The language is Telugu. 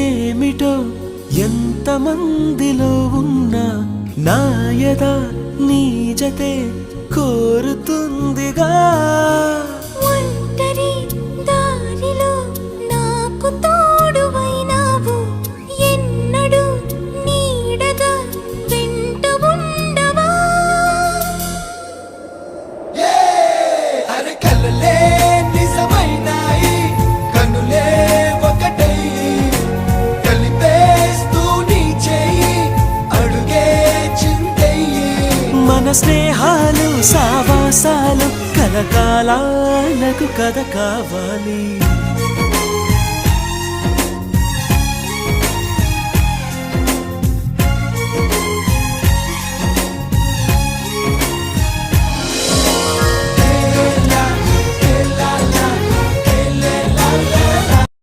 ఏమిటో ఎంతమందిలో ఉన్నా నాయద నీ జతే కోరుతుందిగా ఒంటరి దారిలో నాకు తోడువైనావు ఎన్నడూ నీడగా వెంట ఉండవా అరే కలలే నిజమైనాయి కనులే ఒకటై కలిపేస్తూ నీ చేయి అడుగే చిందయ్యి మన స్నేహాలు సావాసాలు కలకాలాలకు కథ కావాలి